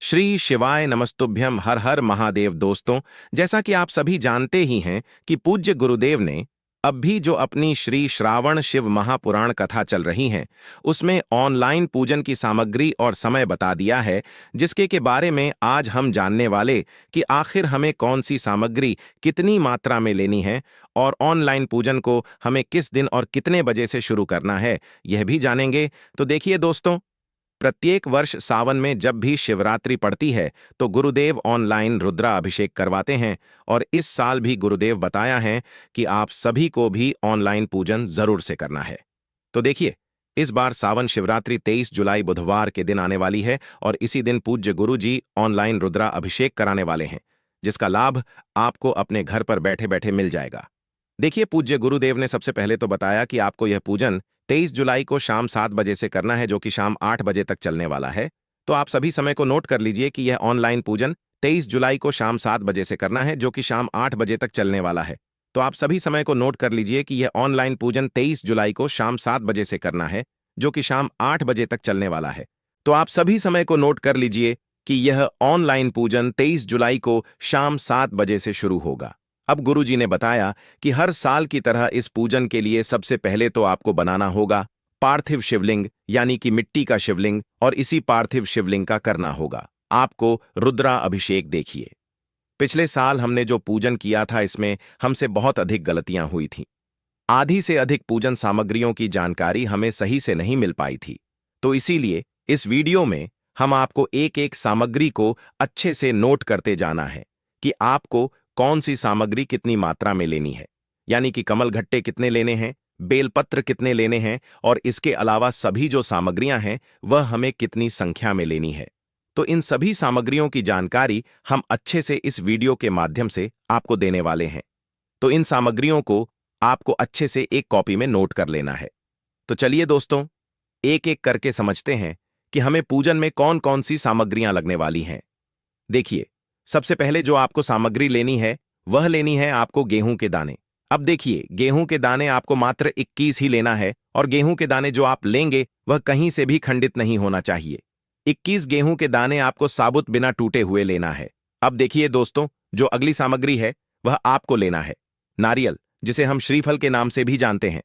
श्री शिवाय नमस्तुभ्यम। हर हर महादेव। दोस्तों, जैसा कि आप सभी जानते ही हैं कि पूज्य गुरुदेव ने अब भी जो अपनी श्री श्रावण शिव महापुराण कथा चल रही हैं, उसमें ऑनलाइन पूजन की सामग्री और समय बता दिया है, जिसके के बारे में आज हम जानने वाले कि आखिर हमें कौन सी सामग्री कितनी मात्रा में लेनी है और ऑनलाइन पूजन को हमें किस दिन और कितने बजे से शुरू करना है, यह भी जानेंगे। तो देखिए दोस्तों, प्रत्येक वर्ष सावन में जब भी शिवरात्रि पड़ती है तो गुरुदेव ऑनलाइन रुद्रा अभिषेक करवाते हैं और इस साल भी गुरुदेव बताया है कि आप सभी को भी ऑनलाइन पूजन जरूर से करना है। तो देखिए, इस बार सावन शिवरात्रि 23 जुलाई बुधवार के दिन आने वाली है और इसी दिन पूज्य गुरु जी ऑनलाइन रुद्रा अभिषेक कराने वाले हैं, जिसका लाभ आपको अपने घर पर बैठे बैठे मिल जाएगा। देखिए, पूज्य गुरुदेव ने सबसे पहले तो बताया कि आपको यह पूजन 23 जुलाई को शाम 7 बजे से करना है, जो कि शाम 8 बजे तक चलने वाला है। तो आप सभी समय को नोट कर लीजिए कि यह ऑनलाइन पूजन 23 जुलाई को शाम 7 बजे से करना है, जो कि शाम 8 बजे तक चलने वाला है। तो आप सभी समय को नोट कर लीजिए कि यह ऑनलाइन पूजन 23 जुलाई को शाम 7 बजे से करना है, जो कि शाम 8 बजे तक चलने वाला है। तो आप सभी समय को नोट कर लीजिए कि यह ऑनलाइन पूजन 23 जुलाई को शाम 7 बजे से शुरू होगा। अब गुरुजी ने बताया कि हर साल की तरह इस पूजन के लिए सबसे पहले तो आपको बनाना होगा पार्थिव शिवलिंग, यानी कि मिट्टी का शिवलिंग, और इसी पार्थिव शिवलिंग का करना होगा आपको रुद्रा अभिषेक। देखिए, पिछले साल हमने जो पूजन किया था, इसमें हमसे बहुत अधिक गलतियां हुई थीं। आधी से अधिक पूजन सामग्रियों की जानकारी हमें सही से नहीं मिल पाई थी। तो इसीलिए इस वीडियो में हम आपको एक एक सामग्री को अच्छे से नोट करते जाना है कि आपको कौन सी सामग्री कितनी मात्रा में लेनी है, यानी कि कमल घट्टे कितने लेने हैं, बेलपत्र कितने लेने हैं, और इसके अलावा सभी जो सामग्रियां हैं वह हमें कितनी संख्या में लेनी है। तो इन सभी सामग्रियों की जानकारी हम अच्छे से इस वीडियो के माध्यम से आपको देने वाले हैं। तो इन सामग्रियों को आपको अच्छे से एक कॉपी में नोट कर लेना है। तो चलिए दोस्तों, एक एक करके समझते हैं कि हमें पूजन में कौन कौन सी सामग्रियां लगने वाली हैं। देखिए, सबसे पहले जो आपको सामग्री लेनी है वह लेनी है आपको गेहूं के दाने। अब देखिए, गेहूं के दाने आपको मात्र 21 ही लेना है और गेहूं के दाने जो आप लेंगे वह कहीं से भी खंडित नहीं होना चाहिए। 21 गेहूं के दाने आपको साबुत बिना टूटे हुए लेना है। अब देखिए दोस्तों, जो अगली सामग्री है वह आपको लेना है नारियल, जिसे हम श्रीफल के नाम से भी जानते हैं।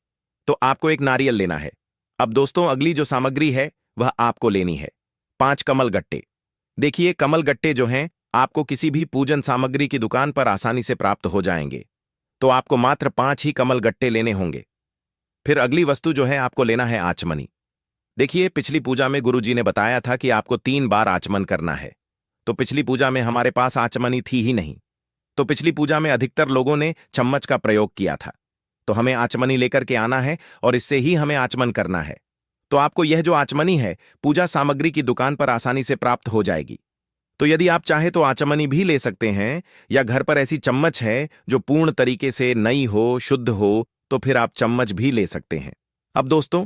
तो आपको एक नारियल लेना है। अब दोस्तों, अगली जो सामग्री है वह आपको लेनी है 5 कमल गट्टे। देखिए, कमल गट्टे जो हैं आपको किसी भी पूजन सामग्री की दुकान पर आसानी से प्राप्त हो जाएंगे। तो आपको मात्र 5 ही कमल गट्टे लेने होंगे। फिर अगली वस्तु जो है आपको लेना है आचमनी। देखिए, पिछली पूजा में गुरुजी ने बताया था कि आपको 3 बार आचमन करना है। तो पिछली पूजा में हमारे पास आचमनी थी ही नहीं। तो पिछली पूजा में अधिकतर लोगों ने चम्मच का प्रयोग किया था। तो हमें आचमनी लेकर के आना है और इससे ही हमें आचमन करना है। तो आपको यह जो आचमनी है पूजा सामग्री की दुकान पर आसानी से प्राप्त हो जाएगी। तो यदि आप चाहे तो आचमनी भी ले सकते हैं, या घर पर ऐसी चम्मच है जो पूर्ण तरीके से नई हो, शुद्ध हो, तो फिर आप चम्मच भी ले सकते हैं। अब दोस्तों,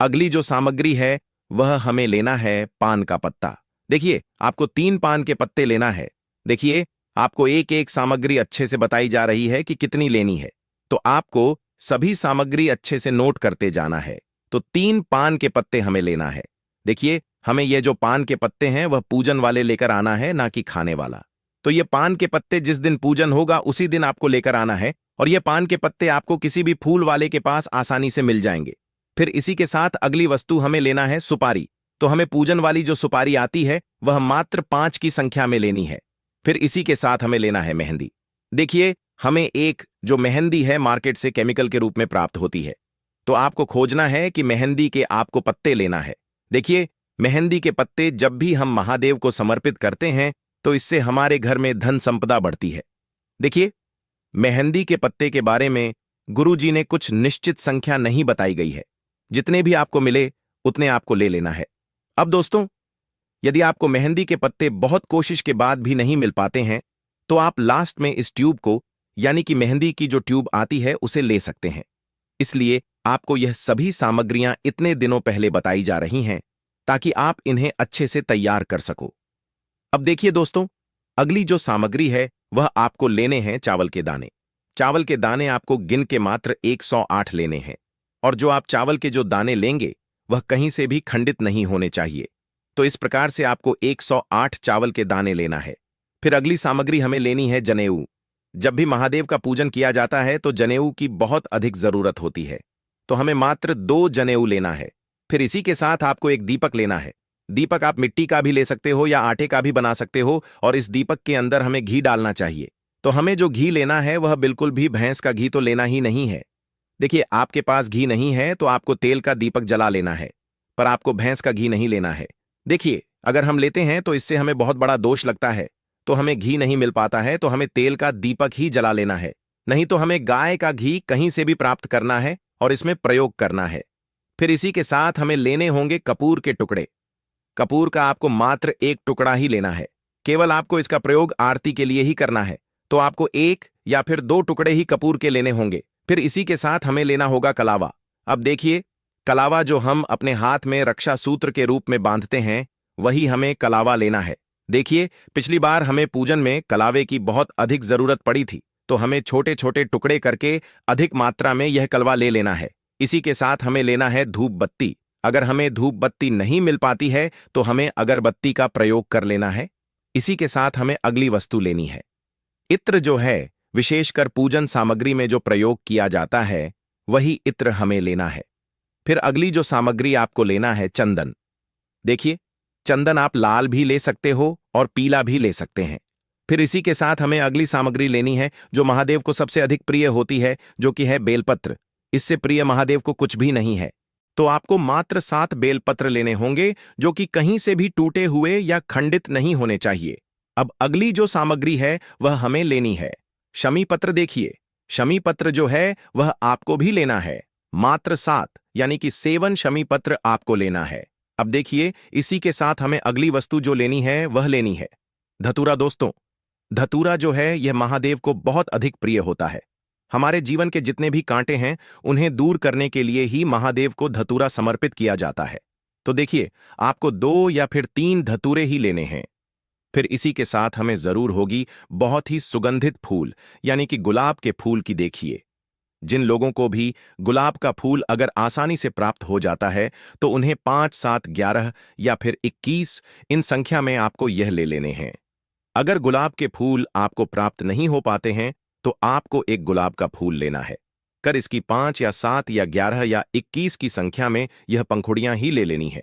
अगली जो सामग्री है वह हमें लेना है पान का पत्ता। देखिए, आपको 3 पान के पत्ते लेना है। देखिए, आपको एक एक सामग्री अच्छे से बताई जा रही है कि कितनी लेनी है। तो आपको सभी सामग्री अच्छे से नोट करते जाना है। तो 3 पान के पत्ते हमें लेना है। देखिए, हमें ये जो पान के पत्ते हैं वह पूजन वाले लेकर आना है, ना कि खाने वाला। तो ये पान के पत्ते जिस दिन पूजन होगा उसी दिन आपको लेकर आना है, और ये पान के पत्ते आपको किसी भी फूल वाले के पास आसानी से मिल जाएंगे। फिर इसी के साथ अगली वस्तु हमें लेना है सुपारी। तो हमें पूजन वाली जो सुपारी आती है वह मात्र 5 की संख्या में लेनी है। फिर इसी के साथ हमें लेना है मेहंदी। देखिए, हमें एक जो मेहंदी है मार्केट से केमिकल के रूप में प्राप्त होती है। तो आपको खोजना है कि मेहंदी के आपको पत्ते लेना है। देखिए, मेहंदी के पत्ते जब भी हम महादेव को समर्पित करते हैं तो इससे हमारे घर में धन संपदा बढ़ती है। देखिए, मेहंदी के पत्ते के बारे में गुरुजी ने कुछ निश्चित संख्या नहीं बताई गई है। जितने भी आपको मिले उतने आपको ले लेना है। अब दोस्तों, यदि आपको मेहंदी के पत्ते बहुत कोशिश के बाद भी नहीं मिल पाते हैं तो आप लास्ट में इस ट्यूब को, यानी कि मेहंदी की जो ट्यूब आती है, उसे ले सकते हैं। इसलिए आपको यह सभी सामग्रियां इतने दिनों पहले बताई जा रही हैं ताकि आप इन्हें अच्छे से तैयार कर सको। अब देखिए दोस्तों, अगली जो सामग्री है वह आपको लेने हैं चावल के दाने। चावल के दाने आपको गिन के मात्र 108 लेने हैं, और जो आप चावल के जो दाने लेंगे वह कहीं से भी खंडित नहीं होने चाहिए। तो इस प्रकार से आपको 108 चावल के दाने लेना है। फिर अगली सामग्री हमें लेनी है जनेऊ। जब भी महादेव का पूजन किया जाता है तो जनेऊ की बहुत अधिक जरूरत होती है, तो हमें मात्र 2 जनेऊ लेना है। फिर इसी के साथ आपको एक दीपक लेना है। दीपक आप मिट्टी का भी ले सकते हो या आटे का भी बना सकते हो, और इस दीपक के अंदर हमें घी डालना चाहिए। तो हमें जो घी लेना है वह बिल्कुल भी भैंस का घी तो लेना ही नहीं है। देखिए, आपके पास घी नहीं है तो आपको तेल का दीपक जला लेना है, पर आपको भैंस का घी नहीं लेना है। देखिए, अगर हम लेते हैं तो इससे हमें बहुत बड़ा दोष लगता है, तो हमें घी नहीं मिल पाता है, तो हमें तेल का दीपक ही जला लेना है। नहीं तो हमें गाय का घी कहीं से भी प्राप्त करना है और इसमें प्रयोग करना है। फिर इसी के साथ हमें लेने होंगे कपूर के टुकड़े। कपूर का आपको मात्र एक टुकड़ा ही लेना है। केवल आपको इसका प्रयोग आरती के लिए ही करना है, तो आपको 1 या फिर 2 टुकड़े ही कपूर के लेने होंगे। फिर इसी के साथ हमें लेना होगा कलावा। अब देखिए, कलावा जो हम अपने हाथ में रक्षा सूत्र के रूप में बांधते हैं, वही हमें कलावा लेना है। देखिए, पिछली बार हमें पूजन में कलावे की बहुत अधिक जरूरत पड़ी थी, तो हमें छोटे छोटे टुकड़े करके अधिक मात्रा में यह कलवा ले लेना है। इसी के साथ हमें लेना है धूप बत्ती। अगर हमें धूप बत्ती नहीं मिल पाती है तो हमें अगरबत्ती का प्रयोग कर लेना है। इसी के साथ हमें अगली वस्तु लेनी है इत्र। जो है विशेषकर पूजन सामग्री में जो प्रयोग किया जाता है, वही इत्र हमें लेना है। फिर अगली जो सामग्री आपको लेना है चंदन। देखिए, चंदन आप लाल भी ले सकते हो और पीला भी ले सकते हैं। फिर इसी के साथ हमें अगली सामग्री लेनी है जो महादेव को सबसे अधिक प्रिय होती है, जो कि है बेलपत्र। इससे प्रिय महादेव को कुछ भी नहीं है, तो आपको मात्र 7 बेलपत्र लेने होंगे, जो कि कहीं से भी टूटे हुए या खंडित नहीं होने चाहिए। अब अगली जो सामग्री है वह हमें लेनी है शमी पत्र। देखिए, शमी पत्र जो है वह आपको भी लेना है। मात्र 7 यानी कि 7 शमी पत्र आपको लेना है। अब देखिए, इसी के साथ हमें अगली वस्तु जो लेनी है वह लेनी है धतूरा। दोस्तों, धतूरा जो है यह महादेव को बहुत अधिक प्रिय होता है। हमारे जीवन के जितने भी कांटे हैं उन्हें दूर करने के लिए ही महादेव को धतूरा समर्पित किया जाता है। तो देखिए, आपको 2 या फिर 3 धतूरे ही लेने हैं। फिर इसी के साथ हमें जरूर होगी बहुत ही सुगंधित फूल, यानी कि गुलाब के फूल की। देखिए, जिन लोगों को भी गुलाब का फूल अगर आसानी से प्राप्त हो जाता है तो उन्हें 5, 7, 11 या फिर 21 इन संख्या में आपको यह ले लेने हैं। अगर गुलाब के फूल आपको प्राप्त नहीं हो पाते हैं तो आपको एक गुलाब का फूल लेना है। कर इसकी 5 या 7 या 11 या 21 की संख्या में यह पंखुड़ियां ही ले लेनी है।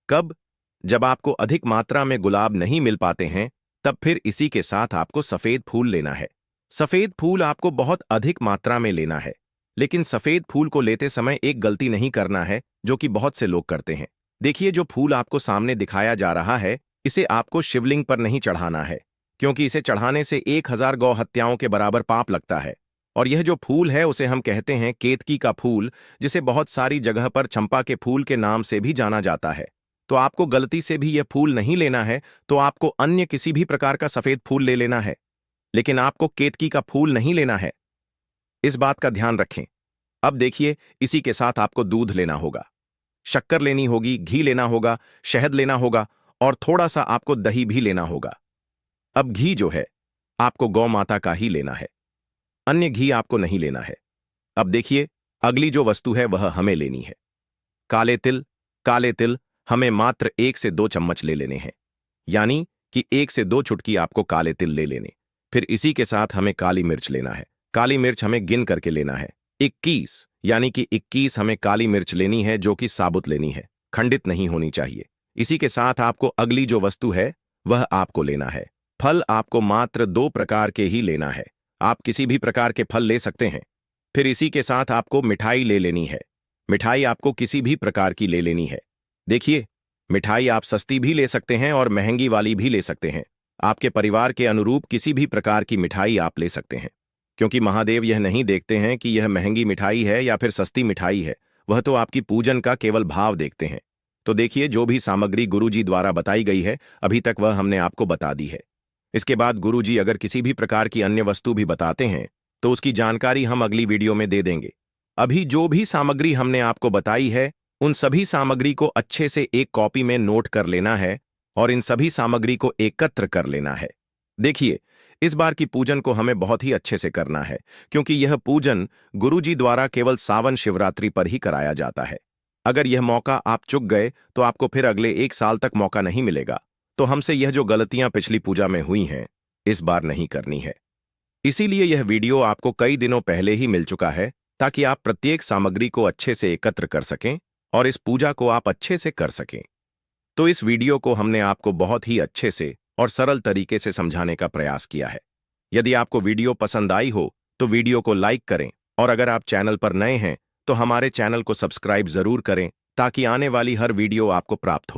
कब? जब आपको अधिक मात्रा में गुलाब नहीं मिल पाते हैं, तब फिर इसी के साथ आपको सफेद फूल लेना है। सफेद फूल आपको बहुत अधिक मात्रा में लेना है, लेकिन सफेद फूल को लेते समय एक गलती नहीं करना है, जो कि बहुत से लोग करते हैं। देखिए, जो फूल आपको सामने दिखाया जा रहा है, इसे आपको शिवलिंग पर नहीं चढ़ाना है, क्योंकि इसे चढ़ाने से 1000 गौ हत्याओं के बराबर पाप लगता है। और यह जो फूल है उसे हम कहते हैं केतकी का फूल, जिसे बहुत सारी जगह पर चंपा के फूल के नाम से भी जाना जाता है। तो आपको गलती से भी यह फूल नहीं लेना है, तो आपको अन्य किसी भी प्रकार का सफेद फूल ले लेना है, लेकिन आपको केतकी का फूल नहीं लेना है। इस बात का ध्यान रखें। अब देखिए, इसी के साथ आपको दूध लेना होगा, शक्कर लेनी होगी, घी लेना होगा, शहद लेना होगा और थोड़ा सा आपको दही भी लेना होगा। अब घी जो है आपको गौ माता का ही लेना है, अन्य घी आपको नहीं लेना है। अब देखिए, अगली जो वस्तु है वह हमें लेनी है काले तिल। काले तिल हमें मात्र 1 से 2 चम्मच ले लेने हैं, यानी कि 1 से 2 चुटकी आपको काले तिल ले लेने। फिर इसी के साथ हमें काली मिर्च लेना है। काली मिर्च हमें गिन करके लेना है 21, यानी कि 21 हमें काली मिर्च लेनी है, जो कि साबुत लेनी है, खंडित नहीं होनी चाहिए। इसी के साथ आपको अगली जो वस्तु है वह आपको लेना है फल। आपको मात्र 2 प्रकार के ही लेना है, आप किसी भी प्रकार के फल ले सकते हैं। फिर इसी के साथ आपको मिठाई ले लेनी है। मिठाई आपको किसी भी प्रकार की ले लेनी है। देखिए, मिठाई आप सस्ती भी ले सकते हैं और महंगी वाली भी ले सकते हैं। आपके परिवार के अनुरूप किसी भी प्रकार की मिठाई आप ले सकते हैं, क्योंकि महादेव यह नहीं देखते हैं कि यह महंगी मिठाई है या फिर सस्ती मिठाई है, वह तो आपकी पूजन का केवल भाव देखते हैं। तो देखिए, जो भी सामग्री गुरुजी द्वारा बताई गई है अभी तक वह हमने आपको बता दी है। इसके बाद गुरुजी अगर किसी भी प्रकार की अन्य वस्तु भी बताते हैं तो उसकी जानकारी हम अगली वीडियो में दे देंगे। अभी जो भी सामग्री हमने आपको बताई है उन सभी सामग्री को अच्छे से एक कॉपी में नोट कर लेना है और इन सभी सामग्री को एकत्र कर लेना है। देखिए, इस बार की पूजन को हमें बहुत ही अच्छे से करना है, क्योंकि यह पूजन गुरुजी द्वारा केवल सावन शिवरात्रि पर ही कराया जाता है। अगर यह मौका आप चूक गए तो आपको फिर अगले 1 साल तक मौका नहीं मिलेगा। तो हमसे यह जो गलतियां पिछली पूजा में हुई हैं, इस बार नहीं करनी है। इसीलिए यह वीडियो आपको कई दिनों पहले ही मिल चुका है, ताकि आप प्रत्येक सामग्री को अच्छे से एकत्र कर सकें और इस पूजा को आप अच्छे से कर सकें। तो इस वीडियो को हमने आपको बहुत ही अच्छे से और सरल तरीके से समझाने का प्रयास किया है। यदि आपको वीडियो पसंद आई हो तो वीडियो को लाइक करें, और अगर आप चैनल पर नए हैं तो हमारे चैनल को सब्सक्राइब जरूर करें, ताकि आने वाली हर वीडियो आपको प्राप्त हो।